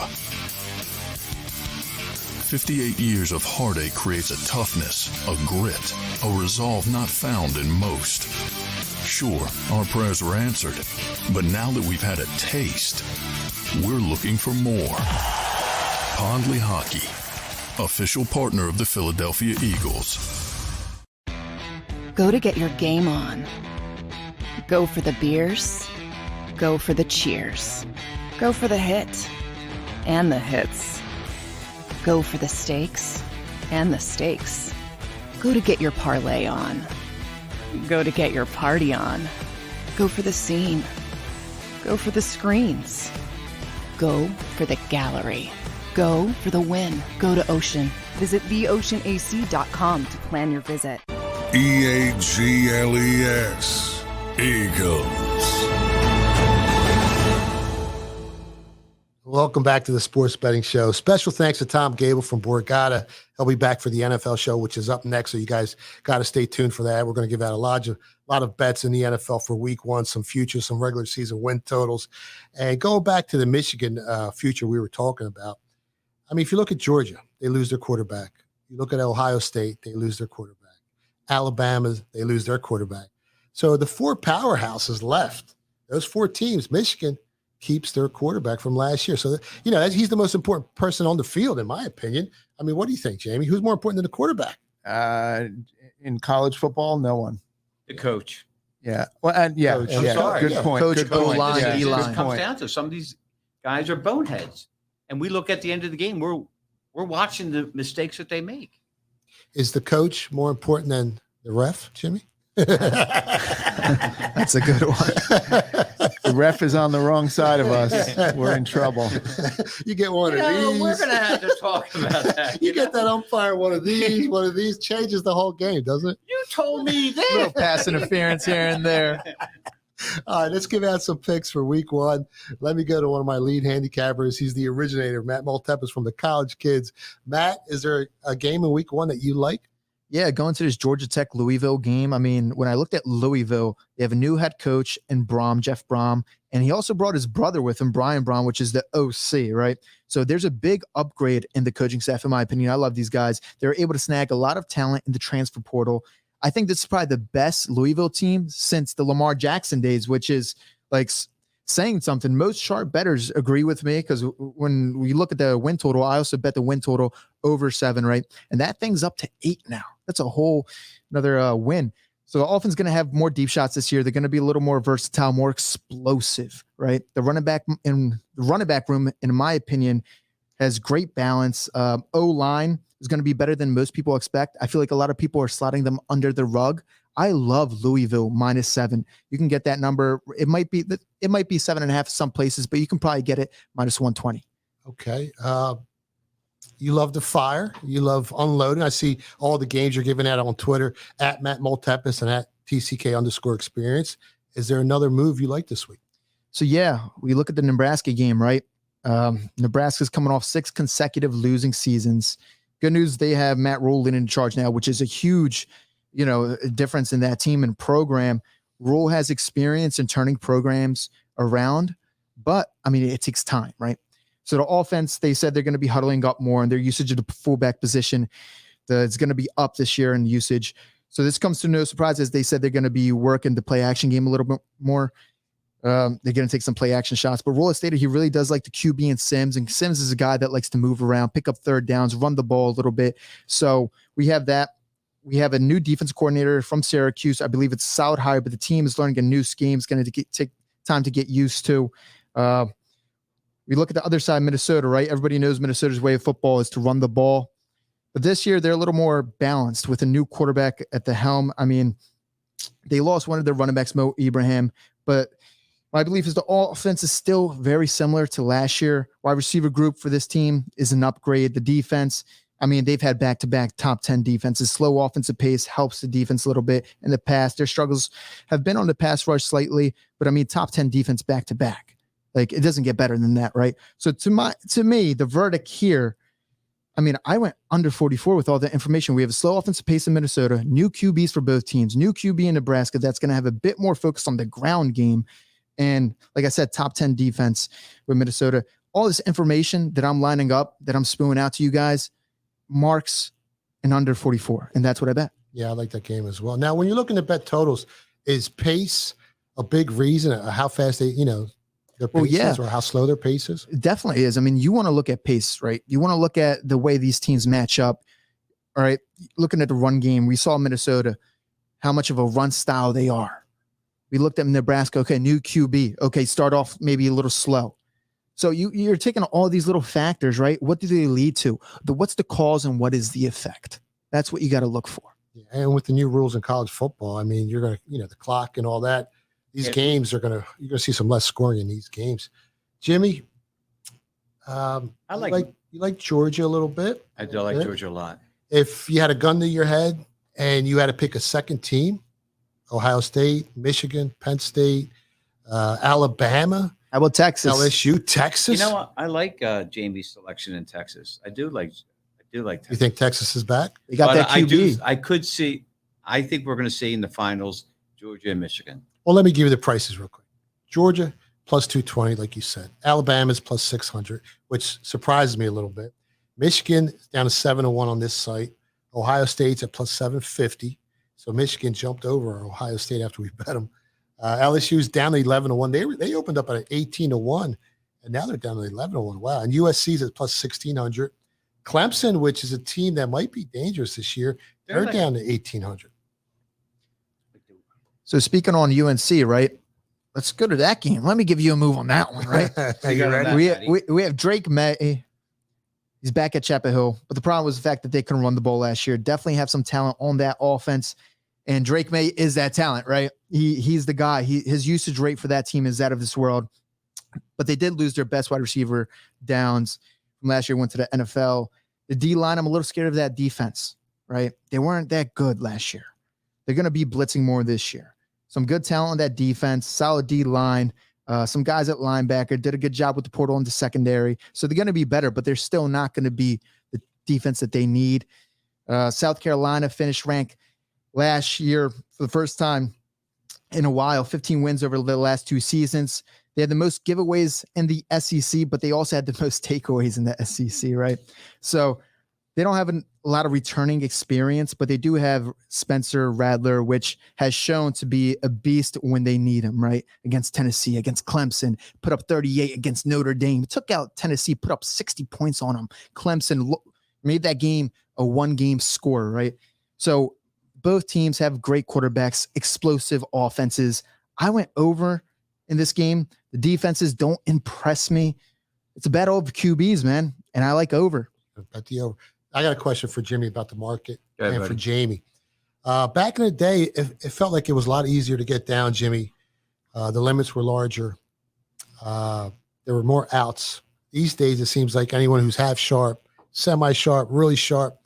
58 years of heartache creates a toughness, a grit, a resolve not found in most. Sure, our prayers were answered, but now that we've had a taste, we're looking for more. Pondley Hockey, official partner of the Philadelphia Eagles. Go to get your game on. Go for the beers. Go for the cheers. Go for the hit and the hits. Go for the stakes and the stakes. Go to get your parlay on. Go to get your party on. Go for the scene. Go for the screens. Go for the gallery. Go for the win. Go to Ocean. Visit theoceanac.com to plan your visit. EAGLES. Eagles. Welcome back to the Sports Betting Show. Special thanks to Tom Gable from Borgata. He'll be back for the NFL show, which is up next. So you guys got to stay tuned for that. We're going to give out a lot of bets in the NFL for week one, some futures, some regular season win totals. And going back to the Michigan future we were talking about. I mean, if you look at Georgia, they lose their quarterback. You look at Ohio State, they lose their quarterback. Alabama, they lose their quarterback. So the four powerhouses left, those four teams, Michigan keeps their quarterback from last year. So, he's the most important person on the field, in my opinion. I mean, what do you think, Jamie? Who's more important than the quarterback? In college football, no one. The coach. Yeah. Well, and yeah, Coach. yeah. Sorry. Good Yeah. point. Coach, Good point. O-line, Yeah, E-line. good It comes point. down to some of these guys are boneheads. And we look at the end of the game, we're watching the mistakes that they make. Is the coach more important than the ref, Jimmy? That's a good one. The ref is on the wrong side of us. We're in trouble. You get one of these. We're going to have to talk about that. You get that umpire one of these, changes the whole game, doesn't it? You told me A little that. pass interference here and there. All right, let's give out some picks for week one. Let me go to one of my lead handicappers. He's the originator, Matt Maltepis from the College Kids. Matt, is there a game in week one that you like? Yeah, going to this Georgia Tech Louisville game. I mean, when I looked at Louisville, they have a new head coach in Jeff Brom, and he also brought his brother with him, Brian Brom, which is the OC, right? So there's a big upgrade in the coaching staff, in my opinion. I love these guys. They're able to snag a lot of talent in the transfer portal. I think this is probably the best Louisville team since the Lamar Jackson days, which is like saying something. Most sharp bettors agree with me because when we look at the win total, I also bet the win total over 7, right? And that thing's up to 8 now. That's a whole another win. So the offense is going to have more deep shots this year. They're going to be a little more versatile, more explosive, right? The running back room, in my opinion, has great balance. O-line is going to be better than most people expect. I feel like a lot of people are sliding them under the rug. I love Louisville -7. You can get that number. It might be 7.5 some places, but you can probably get it -120. Okay. You love the fire. You love unloading. I see all the games you're giving out on Twitter at Matt Maltepis and at TCK_experience. Is there another move you like this week? So yeah, we look at the Nebraska game, right? Nebraska's coming off 6 consecutive losing seasons. Good news, they have Matt Rule in charge now, which is a huge, difference in that team and program. Rule has experience in turning programs around, but I mean, it takes time, right? So the offense, they said they're going to be huddling up more, and their usage of the fullback position, it's going to be up this year in usage. So this comes to no surprise, as they said they're going to be working the play action game a little bit more. They're going to take some play action shots, but Rule has stated he really does like the QB and Sims is a guy that likes to move around, pick up third downs, run the ball a little bit. So we have that. We have a new defense coordinator from Syracuse. I believe it's solid hire, but the team is learning a new scheme. It's going to take time to get used to. We look at the other side, Minnesota, right? Everybody knows Minnesota's way of football is to run the ball. But this year, they're a little more balanced with a new quarterback at the helm. I mean, they lost one of their running backs, Mo Ibrahim, but my belief is the offense is still very similar to last year. Wide receiver group for this team is an upgrade. The defense, I mean, they've had back-to-back top 10 defenses. Slow offensive pace helps the defense a little bit in the past. Their struggles have been on the pass rush slightly, but I mean, top 10 defense back-to-back. Like, it doesn't get better than that, right? So to me, the verdict here I mean, I went under 44 with all that information. We have a slow offensive pace in Minnesota, new QBs for both teams, new QB in Nebraska that's going to have a bit more focus on the ground game. And like I said, top 10 defense with Minnesota. All this information that I'm lining up, that I'm spewing out to you guys, marks an under 44. And that's what I bet. Yeah, I like that game as well. Now, when you're looking at bet totals, is pace a big reason how fast they, their pace is or how slow their pace is? It definitely is. I mean, you want to look at pace, right? You want to look at the way these teams match up. All right. Looking at the run game, we saw Minnesota, how much of a run style they are. We looked at Nebraska. Okay, new QB. Okay, start off maybe a little slow. So you're taking all these little factors, right? What do they lead to? What's the cause and what is the effect? That's what you got to look for. Yeah, and with the new rules in college football, I mean, you're going to, the clock and all that. These games you're going to see some less scoring in these games. Jimmy, you like Georgia a little bit. I do like Georgia a lot. If you had a gun to your head and you had to pick a second team, Ohio State, Michigan, Penn State, Alabama. How about Texas? LSU, Texas. You know what? I like Jamie's selection in Texas. I do like Texas. You think Texas is back? They got that QB. I think we're going to see in the finals Georgia and Michigan. Well, let me give you the prices real quick. Georgia plus 220, like you said. Alabama's plus 600, which surprises me a little bit. Michigan is down to 7-1 on this site. Ohio State's at plus 750. So Michigan jumped over Ohio State after we bet them. LSU's down to 11-1. They opened up at 18-1, and now they're down to 11-1. Wow. And USC's at plus 1600. Clemson, which is a team that might be dangerous this year, they're down to 1800. So speaking on UNC, right? Let's go to that game. Let me give you a move on that one, right? You ready? We have Drake May. He's back at Chapel Hill, but the problem was the fact that they couldn't run the ball last year. Definitely have some talent on that offense, and Drake May is that talent, right? He's the guy. His usage rate for that team is out of this world. But they did lose their best wide receiver, Downs, from last year. Went to the NFL. The D line, I'm a little scared of that defense, right? They weren't that good last year. They're going to be blitzing more this year. Some good talent on that defense, solid D line. Some guys at linebacker did a good job with the portal into secondary. So they're going to be better, but they're still not going to be the defense that they need. South Carolina finished ranked last year for the first time in a while, 15 wins over the last 2 seasons. They had the most giveaways in the SEC, but they also had the most takeaways in the SEC, right? So they don't have a lot of returning experience, but they do have Spencer Rattler, which has shown to be a beast when they need him, right? Against Tennessee, against Clemson, put up 38 against Notre Dame, took out Tennessee, put up 60 points on them. Clemson made that game a 1-game score, right? So both teams have great quarterbacks, explosive offenses. I went over in this game. The defenses don't impress me. It's a battle of QBs, man, and I like over. Bet the over. I got a question for Jimmy about the market and buddy. for Jamie. Back in the day, it felt like it was a lot easier to get down, Jimmy. The limits were larger. There were more outs. These days, it seems like anyone who's half sharp, semi-sharp, really sharp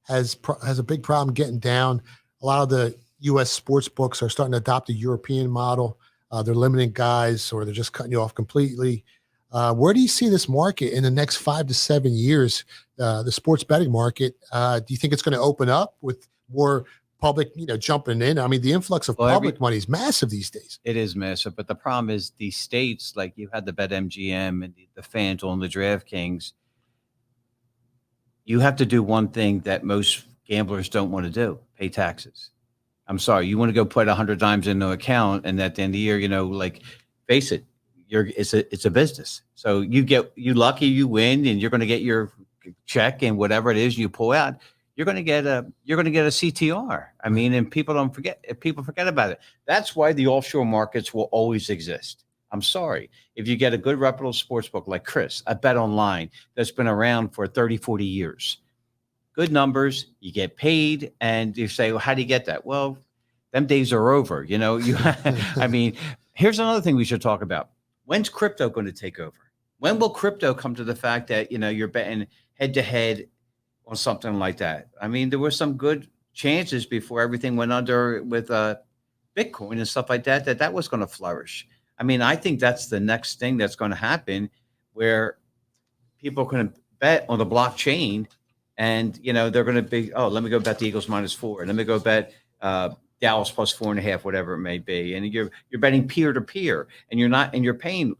has a big problem getting down. A lot of the U.S. sports books are starting to adopt the European model. They're limiting guys, or they're just cutting you off completely. Where do you see this market in the next 5 to 7 years? The sports betting market. Do you think it's going to open up with more public, jumping in? I mean, the influx of public money is massive these days. It is massive, but the problem is the states, like you had the BetMGM and the FanDuel and the DraftKings. You have to do one thing that most gamblers don't want to do: pay taxes. I'm sorry, you want to go put 100 times into an account, and at the end of the year, face it, it's a business. So you lucky, you win, and you're going to get your check and whatever it is you pull out. You're going to get a CTR. I mean, and people forget about it. That's why the offshore markets will always exist. I'm sorry. If you get a good reputable sports book like Chris, a Bet Online that's been around for 30, 40 years, good numbers, you get paid, and you say, well, how do you get that? Well, them days are over. I mean, here's another thing we should talk about. When's crypto going to take over? When will crypto come to the fact that, you're betting head to head on something like that? I mean, there were some good chances before everything went under with Bitcoin and stuff like that was going to flourish. I mean, I think that's the next thing that's going to happen, where people are going to bet on the blockchain, and they're going to be, oh, let me go bet the Eagles -4, let me go bet Dallas plus 4.5, whatever it may be, and you're betting peer to peer, and you're paying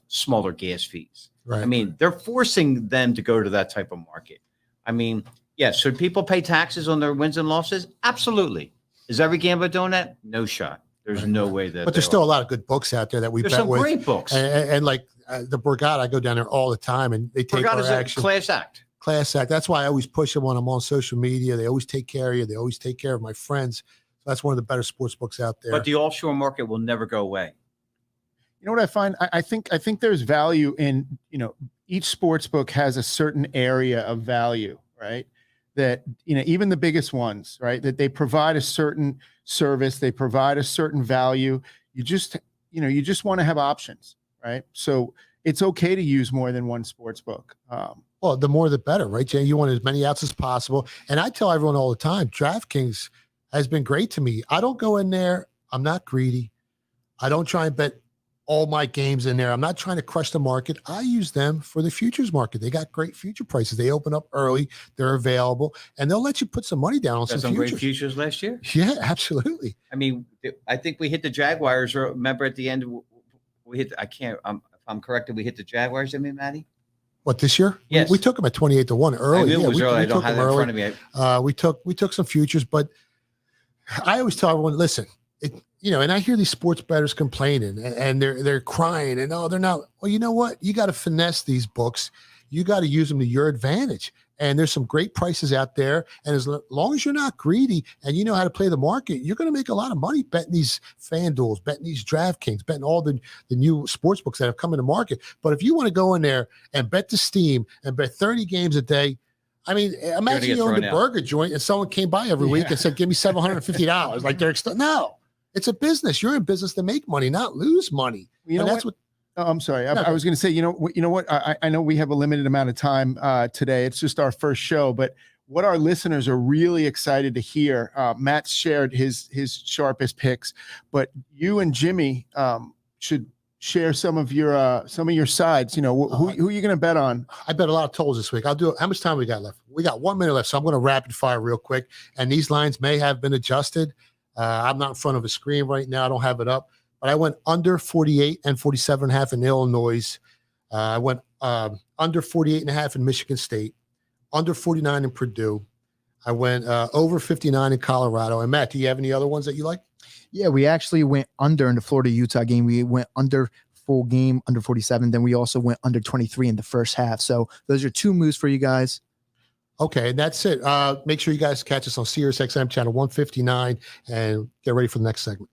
smaller gas fees. Right. I mean, they're forcing them to go to that type of market. I mean, yes, should people pay taxes on their wins and losses? Absolutely. Is every gambler doing that? No shot. There's no way that. But there's still a lot of good books out there that we There's bet some with. great books. And like the Borgata, I go down there all the time, and they take our Borgata's action. a class act. Class act. That's why I always push them when I'm on social media. They always take care of you. They always take care of my friends. So that's one of the better sports books out there. But the offshore market will never go away. You know what I find? I think there's value in, each sports book has a certain area of value, right? That, even the biggest ones, right? That they provide a certain service, they provide a certain value. You just want to have options, right? So it's okay to use more than one sports book. Well, the more the better, right, Jay? You want as many outs as possible. And I tell everyone all the time, DraftKings has been great to me. I don't go in there. I'm not greedy. I don't try and bet all my games in there. I'm not trying to crush the market. I use them for the futures market. They got great future prices. They open up early. They're available, and they'll let you put some money down on some futures. Great futures last year. Yeah, absolutely. I mean, I think we hit the Jaguars. Remember at the end, we hit. If I'm corrected, we hit the Jaguars. I mean, Matty. What, this year? Yes. We took them at 28-1 early. I knew it was early. I we don't took have them it in early. front of me. We took some futures, but I always tell everyone, listen, and I hear these sports bettors complaining and they're crying and they're not. Well, you know what? You got to finesse these books. You got to use them to your advantage. And there's some great prices out there. And as long as you're not greedy and you know how to play the market, you're going to make a lot of money betting these FanDuels, betting these DraftKings, betting all the new sports books that have come in the market. But if you want to go in there and bet the Steam and bet 30 games a day, I mean, imagine you owned a burger joint and someone came by every week and said, give me $750. Like no, it's a business. You're in business to make money, not lose money. That's what. Oh, I'm sorry. I was going to say, you know what? I know we have a limited amount of time today. It's just our first show, but what our listeners are really excited to hear, Matt shared his sharpest picks, but you and Jimmy should share some of your sides. Who are you going to bet on? I bet a lot of totals this week. I'll do it. How much time we got left? We got 1 minute left, so I'm going to rapid fire real quick. And these lines may have been adjusted. I'm not in front of a screen right now. I don't have it up. But I went under 48 and 47.5 in Illinois. I went under 48.5 in Michigan State, under 49 in Purdue. I went over 59 in Colorado. And Matt, do you have any other ones that you like? Yeah, we actually went under in the Florida-Utah game. We went under full game, under 47. Then we also went under 23 in the first half. So those are two moves for you guys. Okay, and that's it. Make sure you guys catch us on SiriusXM channel 159 and get ready for the next segment.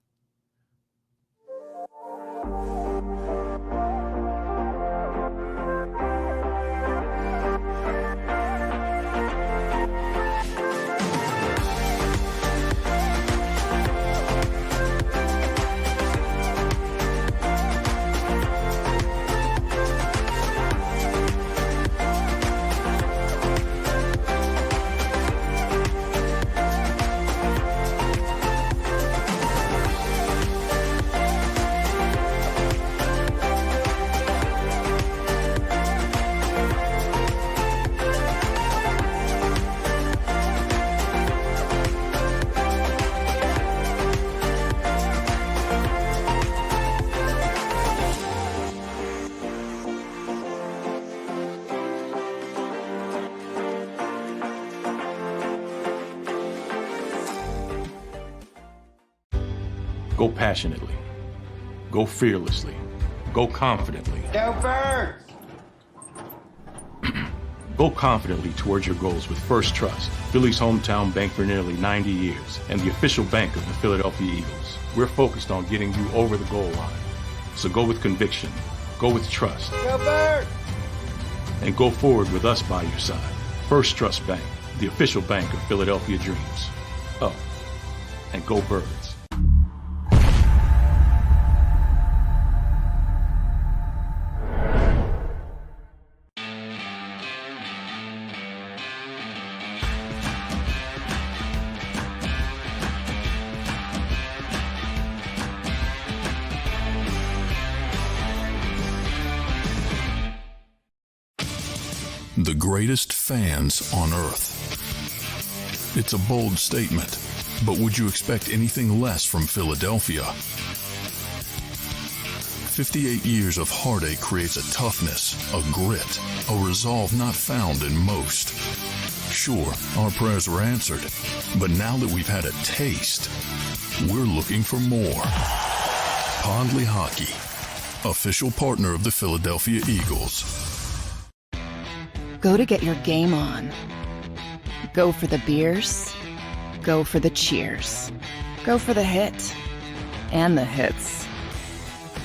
Go passionately. Go fearlessly. Go confidently. Go Birds! Go confidently towards your goals with First Trust, Philly's hometown bank for nearly 90 years and the official bank of the Philadelphia Eagles. We're focused on getting you over the goal line. So go with conviction. Go with trust. Go Birds! And go forward with us by your side. First Trust Bank, the official bank of Philadelphia dreams. Oh, and go Birds. the greatest fans on earth. It's a bold statement, but would you expect anything less from Philadelphia? 58 years of heartache creates a toughness, a grit, a resolve not found in most. Sure, our prayers were answered, but now that we've had a taste, we're looking for more. Pondley Hockey, official partner of the Philadelphia Eagles. Go to get your game on. Go for the beers. Go for the cheers. Go for the hit and the hits.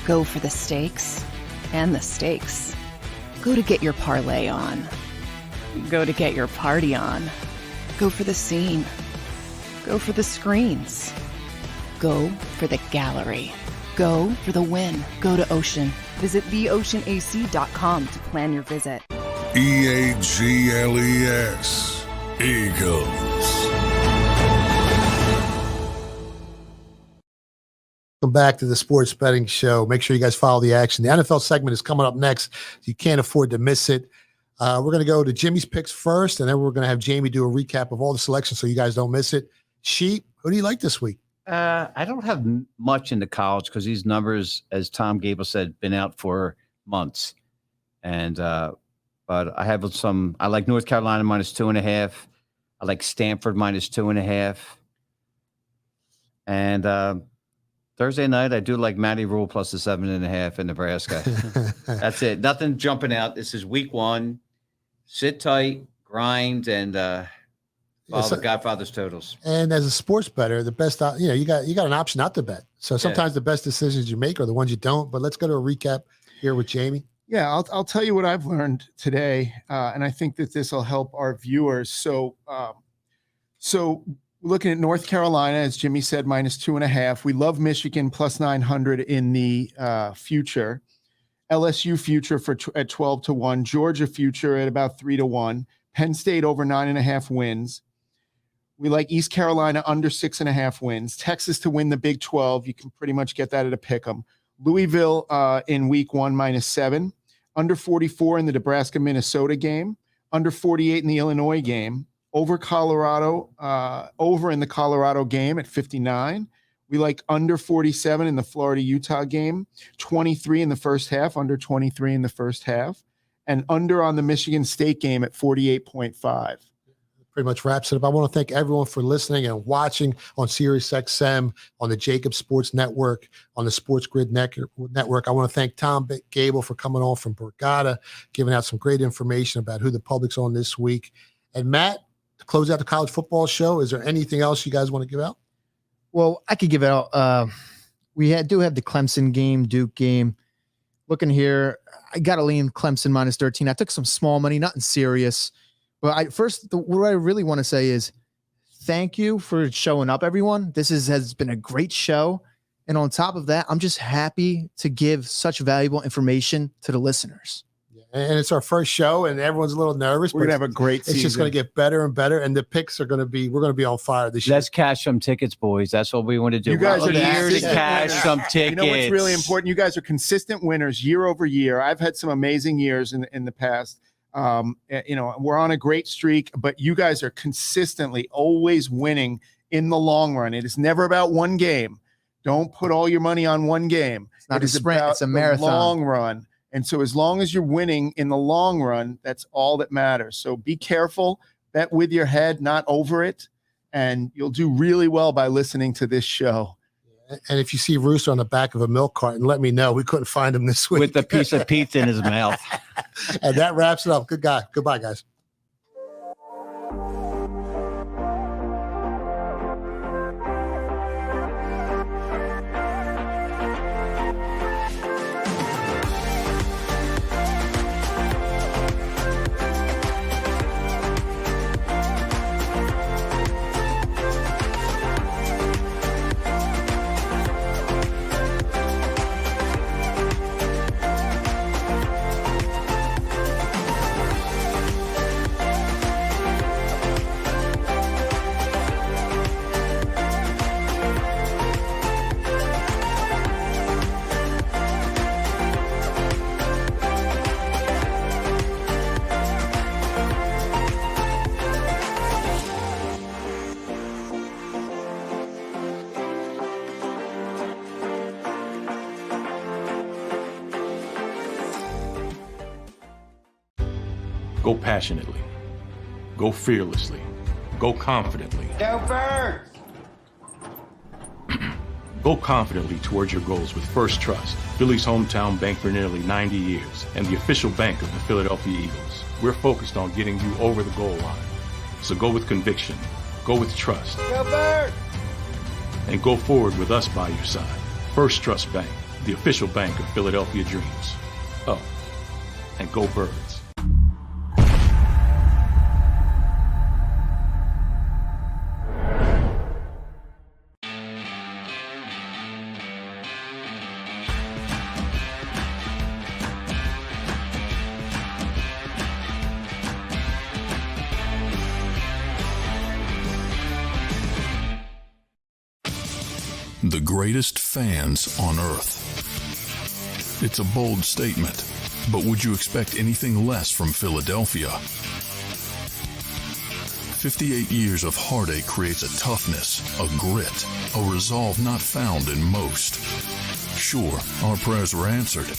Go for the stakes and the stakes. Go to get your parlay on. Go to get your party on. Go for the scene. Go for the screens. Go for the gallery. Go for the win. Go to Ocean. Visit theoceanac.com to plan your visit. EAGLES. Eagles. Welcome back to the Sports Betting Show. Make sure you guys follow the action. The NFL segment is coming up next. You can't afford to miss it. We're going to go to Jimmy's picks first, and then we're going to have Jamie do a recap of all the selections so you guys don't miss it. Sheep, who do you like this week? I don't have much into college because these numbers, as Tom Gable said, been out for months. And but I have some. I like North Carolina -2.5. I like Stanford -2.5. And Thursday night, I do like Matty Rule plus the 7.5 in Nebraska. That's it. Nothing jumping out. This is week one. Sit tight, grind, and follow the Godfather's totals. And as a sports bettor, the best, you got an option not to bet. So sometimes the best decisions you make are the ones you don't. But let's go to a recap here with Jamie. Yeah, I'll tell you what I've learned today, and I think that this will help our viewers. So looking at North Carolina, as Jimmy said, -2.5. We love Michigan +900 in the future. LSU future at 12-1. Georgia future at about 3-1. Penn State over 9.5 wins. We like East Carolina under 6.5 wins. Texas to win the Big 12. You can pretty much get that at a pick 'em. Louisville in week one -7. Under 44 in the Nebraska-Minnesota game. Under 48 in the Illinois game. Over Colorado, over in the Colorado game at 59. We like under 47 in the Florida-Utah game. 23 in the first half. Under 23 in the first half. And under on the Michigan State game at 48.5. Pretty much wraps it up. I want to thank everyone for listening and watching on SiriusXM, on the JAKIB Sports Network, on the Sports Grid Network. I want to thank Tom Gable for coming on from Borgata, giving out some great information about who the public's on this week. And Matt, to close out the college football show, is there anything else you guys want to give out? Well, I could give it out. We do have the Clemson game, Duke game. Looking here, I got to lean Clemson -13. I took some small money, nothing serious. But what I really want to say is thank you for showing up, everyone. This has been a great show. And on top of that, I'm just happy to give such valuable information to the listeners. And it's our first show, and everyone's a little nervous. We're going to have a great season. It's just going to get better and better, and the picks are going to be – we're going to be on fire this year. Let's cash some tickets, boys. That's what we want to do. You guys We're are here to consistent cash winners. some tickets. You know what's really important? You guys are consistent winners year over year. I've had some amazing years in the past. We're on a great streak, but you guys are consistently always winning in the long run. It is never about one game. Don't put all your money on one game. It's not a sprint, it's a marathon. Long run. And so as long as you're winning in the long run, that's all that matters. So be careful, bet with your head, not over it. And you'll do really well by listening to this show. And if you see Rooster on the back of a milk carton, let me know. We couldn't find him this week. With a piece of pizza in his mouth. And that wraps it up. Good guy. Goodbye, guys. Go passionately. Go fearlessly. Go confidently. Go Birds! Go confidently towards your goals with First Trust, Philly's hometown bank for nearly 90 years and the official bank of the Philadelphia Eagles. We're focused on getting you over the goal line. So go with conviction, go with trust, Go Birds! and go forward with us by your side. First Trust Bank, the official bank of Philadelphia dreams. Oh, and go Birds. The greatest fans on earth. It's a bold statement, but would you expect anything less from Philadelphia? 58 years of heartache creates a toughness, a grit, a resolve not found in most. Sure, our prayers were answered,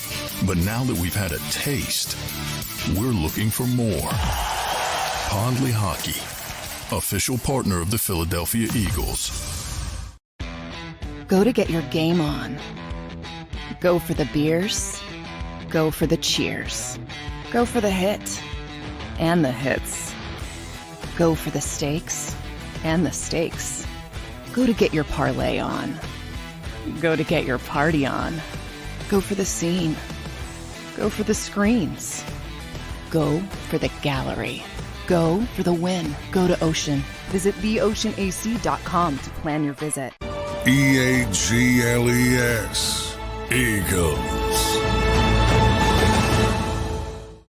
but now that we've had a taste, we're looking for more. Pondley Hockey, official partner of the Philadelphia Eagles. Go to get your game on. Go for the beers. Go for the cheers. Go for the hit and the hits. Go for the stakes and the stakes. Go to get your parlay on. Go to get your party on. Go for the scene. Go for the screens. Go for the gallery. Go for the win. Go to Ocean. Visit theoceanac.com to plan your visit. EAGLES. Eagles.